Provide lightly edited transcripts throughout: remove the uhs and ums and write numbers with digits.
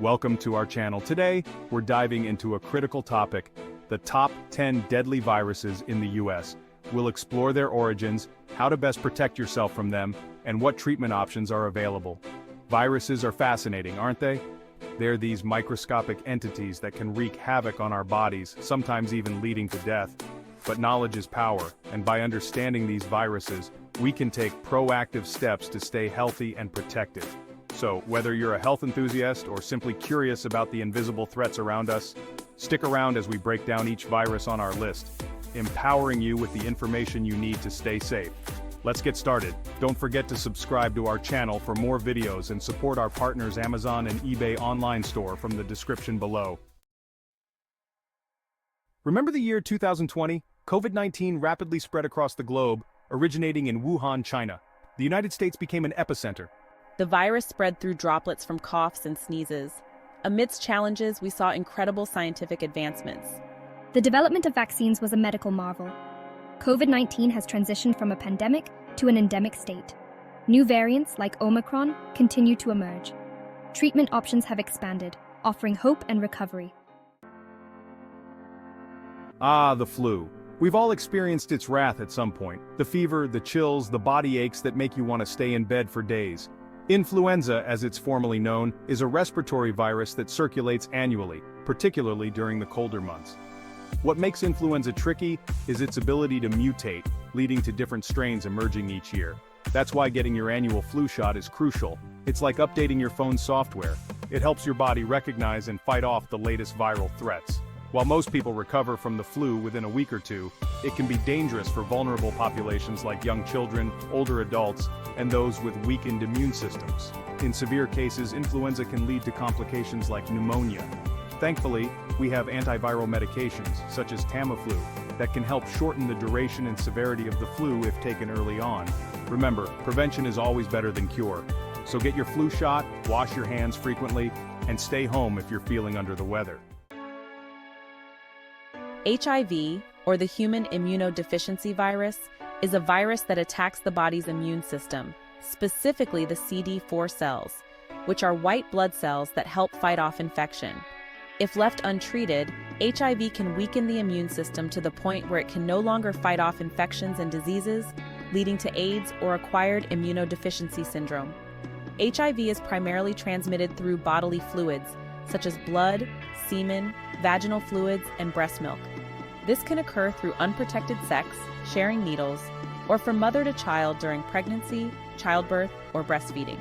Welcome to our channel. Today, we're diving into a critical topic, the top 10 deadly viruses in the US. We'll explore their origins, how to best protect yourself from them, and what treatment options are available. Viruses are fascinating, aren't they? They're these microscopic entities that can wreak havoc on our bodies, sometimes even leading to death. But knowledge is power, and by understanding these viruses, we can take proactive steps to stay healthy and protected. So, whether you're a health enthusiast or simply curious about the invisible threats around us, stick around as we break down each virus on our list, empowering you with the information you need to stay safe. Let's get started. Don't forget to subscribe to our channel for more videos and support our partners Amazon and eBay online store from the description below. Remember the year 2020? COVID-19 rapidly spread across the globe, originating in Wuhan, China. The United States became an epicenter. The virus spread through droplets from coughs and sneezes. Amidst challenges, we saw incredible scientific advancements. The development of vaccines was a medical marvel. COVID-19 has transitioned from a pandemic to an endemic state. New variants, like Omicron, continue to emerge. Treatment options have expanded, offering hope and recovery. The flu. We've all experienced its wrath at some point. The fever, the chills, the body aches that make you want to stay in bed for days. Influenza, as it's formally known, is a respiratory virus that circulates annually, particularly during the colder months. What makes influenza tricky is its ability to mutate, leading to different strains emerging each year. That's why getting your annual flu shot is crucial. It's like updating your phone's software. It helps your body recognize and fight off the latest viral threats. While most people recover from the flu within a week or two, it can be dangerous for vulnerable populations like young children, older adults, and those with weakened immune systems. In severe cases, influenza can lead to complications like pneumonia. Thankfully, we have antiviral medications, such as Tamiflu, that can help shorten the duration and severity of the flu if taken early on. Remember, prevention is always better than cure. So get your flu shot, wash your hands frequently, and stay home if you're feeling under the weather. HIV, or the human immunodeficiency virus, is a virus that attacks the body's immune system, specifically the CD4 cells, which are white blood cells that help fight off infection. If left untreated, HIV can weaken the immune system to the point where it can no longer fight off infections and diseases, leading to AIDS or acquired immunodeficiency syndrome. HIV is primarily transmitted through bodily fluids, such as blood, semen, vaginal fluids, and breast milk. This can occur through unprotected sex, sharing needles, or from mother to child during pregnancy, childbirth, or breastfeeding.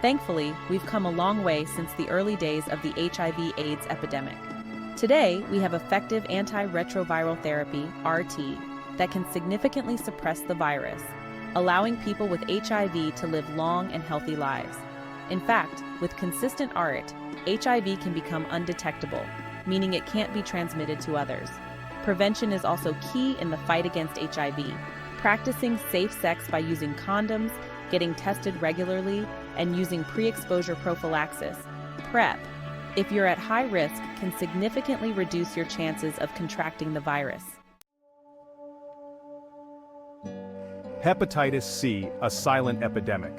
Thankfully, we've come a long way since the early days of the HIV/AIDS epidemic. Today, we have effective antiretroviral therapy, RT, that can significantly suppress the virus, allowing people with HIV to live long and healthy lives. In fact, with consistent ART, HIV can become undetectable, meaning it can't be transmitted to others. Prevention is also key in the fight against HIV. Practicing safe sex by using condoms, getting tested regularly, and using pre-exposure prophylaxis, PrEP, if you're at high risk, can significantly reduce your chances of contracting the virus. Hepatitis C, a silent epidemic.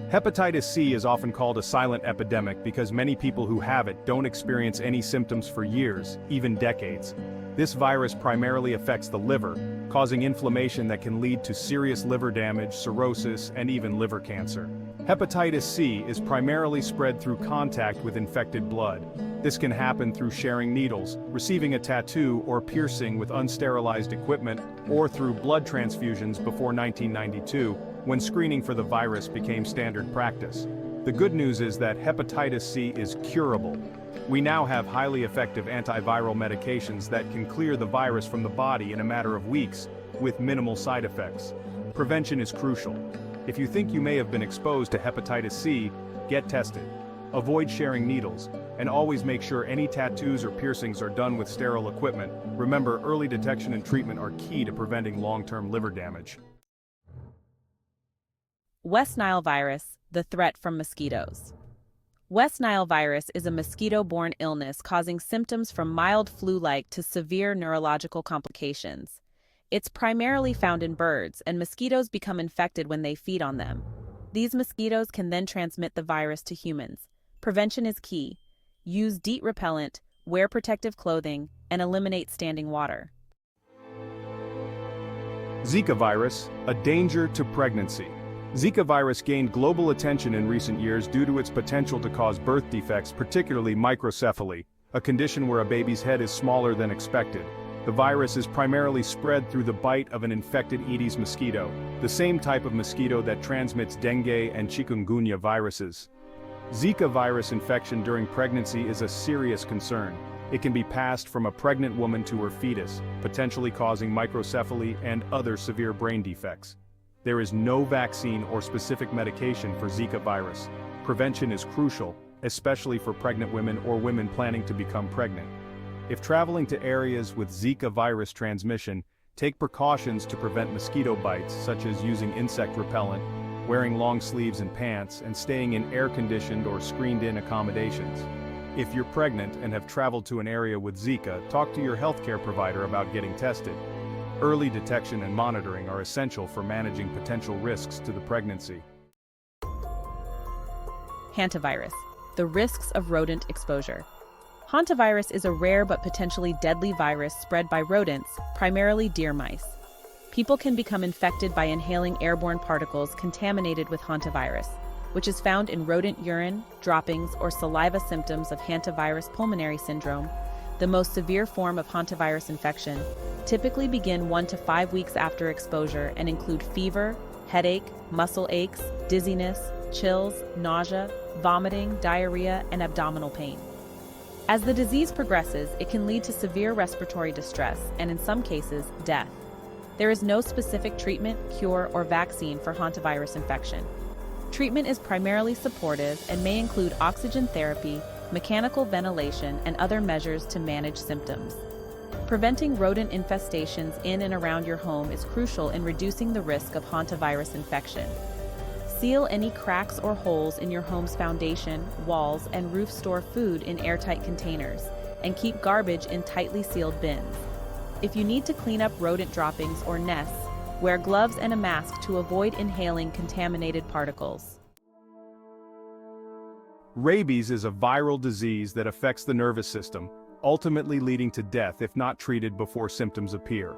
Hepatitis C is often called a silent epidemic because many people who have it don't experience any symptoms for years, even decades. This virus primarily affects the liver, causing inflammation that can lead to serious liver damage, cirrhosis, and even liver cancer. Hepatitis C is primarily spread through contact with infected blood. This can happen through sharing needles, receiving a tattoo or piercing with unsterilized equipment, or through blood transfusions before 1992, when screening for the virus became standard practice. The good news is that hepatitis C is curable. We now have highly effective antiviral medications that can clear the virus from the body in a matter of weeks, with minimal side effects. Prevention is crucial. If you think you may have been exposed to hepatitis C, get tested. Avoid sharing needles, and always make sure any tattoos or piercings are done with sterile equipment. Remember, early detection and treatment are key to preventing long-term liver damage. West Nile virus, the threat from mosquitoes. West Nile virus is a mosquito-borne illness causing symptoms from mild flu-like to severe neurological complications. It's primarily found in birds, and mosquitoes become infected when they feed on them. These mosquitoes can then transmit the virus to humans. Prevention is key. Use DEET repellent, wear protective clothing, and eliminate standing water. Zika virus, a danger to pregnancy. Zika virus gained global attention in recent years due to its potential to cause birth defects, particularly microcephaly, a condition where a baby's head is smaller than expected. The virus is primarily spread through the bite of an infected Aedes mosquito, the same type of mosquito that transmits dengue and chikungunya viruses. Zika virus infection during pregnancy is a serious concern. It can be passed from a pregnant woman to her fetus, potentially causing microcephaly and other severe brain defects. There is no vaccine or specific medication for Zika virus. Prevention is crucial, especially for pregnant women or women planning to become pregnant. If traveling to areas with Zika virus transmission, take precautions to prevent mosquito bites, such as using insect repellent, wearing long sleeves and pants, and staying in air-conditioned or screened-in accommodations. If you're pregnant and have traveled to an area with Zika, talk to your healthcare provider about getting tested. Early detection and monitoring are essential for managing potential risks to the pregnancy. Hantavirus, the risks of rodent exposure. Hantavirus is a rare but potentially deadly virus spread by rodents, primarily deer mice. People can become infected by inhaling airborne particles contaminated with hantavirus, which is found in rodent urine, droppings, or saliva. Symptoms of hantavirus pulmonary syndrome, the most severe form of hantavirus infection, typically begin 1 to 5 weeks after exposure and include fever, headache, muscle aches, dizziness, chills, nausea, vomiting, diarrhea, and abdominal pain. As the disease progresses, it can lead to severe respiratory distress and, in some cases, death. There is no specific treatment, cure, or vaccine for hantavirus infection. Treatment is primarily supportive and may include oxygen therapy, mechanical ventilation, and other measures to manage symptoms. Preventing rodent infestations in and around your home is crucial in reducing the risk of hantavirus infection. Seal any cracks or holes in your home's foundation, walls, and roof. Store food in airtight containers, and keep garbage in tightly sealed bins. If you need to clean up rodent droppings or nests, wear gloves and a mask to avoid inhaling contaminated particles. Rabies is a viral disease that affects the nervous system, ultimately leading to death if not treated before symptoms appear.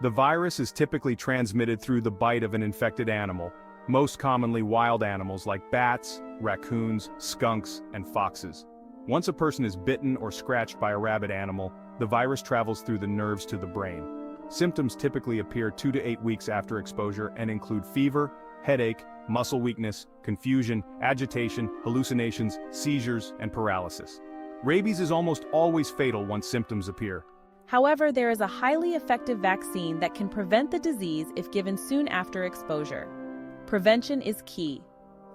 The virus is typically transmitted through the bite of an infected animal, most commonly wild animals like bats, raccoons, skunks, and foxes. Once a person is bitten or scratched by a rabid animal, the virus travels through the nerves to the brain. Symptoms typically appear 2 to 8 weeks after exposure and include fever, headache, muscle weakness, confusion, agitation, hallucinations, seizures, and paralysis. Rabies is almost always fatal once symptoms appear. However, there is a highly effective vaccine that can prevent the disease if given soon after exposure. Prevention is key.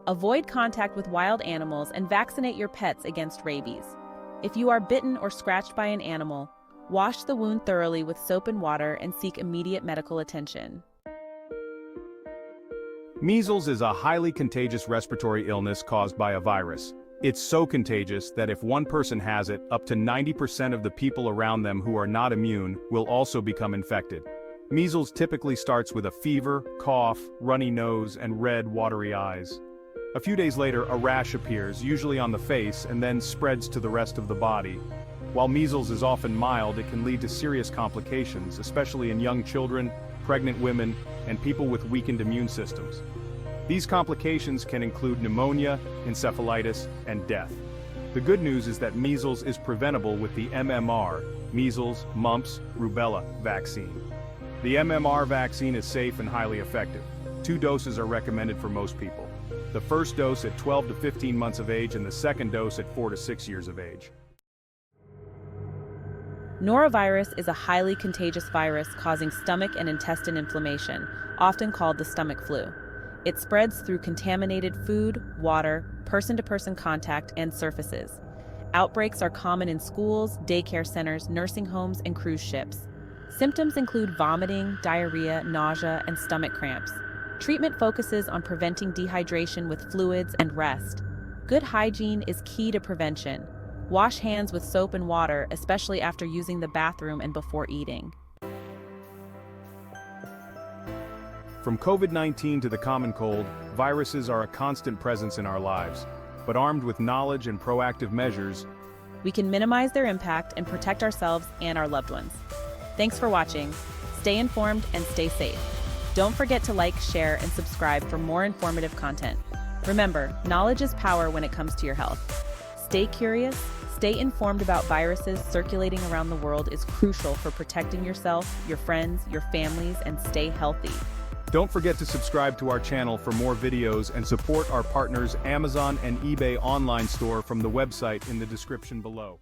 Avoid contact with wild animals and vaccinate your pets against rabies. If you are bitten or scratched by an animal, wash the wound thoroughly with soap and water and seek immediate medical attention. Measles is a highly contagious respiratory illness caused by a virus. It's so contagious that if one person has it, up to 90% of the people around them who are not immune will also become infected. Measles typically starts with a fever, cough, runny nose, and red, watery eyes. A few days later, a rash appears, usually on the face, and then spreads to the rest of the body. While measles is often mild, it can lead to serious complications, especially in young children, pregnant women, and people with weakened immune systems. These complications can include pneumonia, encephalitis, and death. The good news is that measles is preventable with the MMR, measles, mumps, rubella vaccine. The MMR vaccine is safe and highly effective. 2 doses are recommended for most people. The first dose at 12 to 15 months of age and the second dose at 4 to 6 years of age. Norovirus is a highly contagious virus causing stomach and intestine inflammation, often called the stomach flu. It spreads through contaminated food, water, person-to-person contact, and surfaces. Outbreaks are common in schools, daycare centers, nursing homes, and cruise ships. Symptoms include vomiting, diarrhea, nausea, and stomach cramps. Treatment focuses on preventing dehydration with fluids and rest. Good hygiene is key to prevention. Wash hands with soap and water, especially after using the bathroom and before eating. From COVID-19 to the common cold, viruses are a constant presence in our lives. But armed with knowledge and proactive measures, we can minimize their impact and protect ourselves and our loved ones. Thanks for watching. Stay informed and stay safe. Don't forget to like, share, and subscribe for more informative content. Remember, knowledge is power when it comes to your health. Stay curious, stay informed about viruses circulating around the world is crucial for protecting yourself, your friends, your families, and stay healthy. Don't forget to subscribe to our channel for more videos and support our partners Amazon and eBay online store from the website in the description below.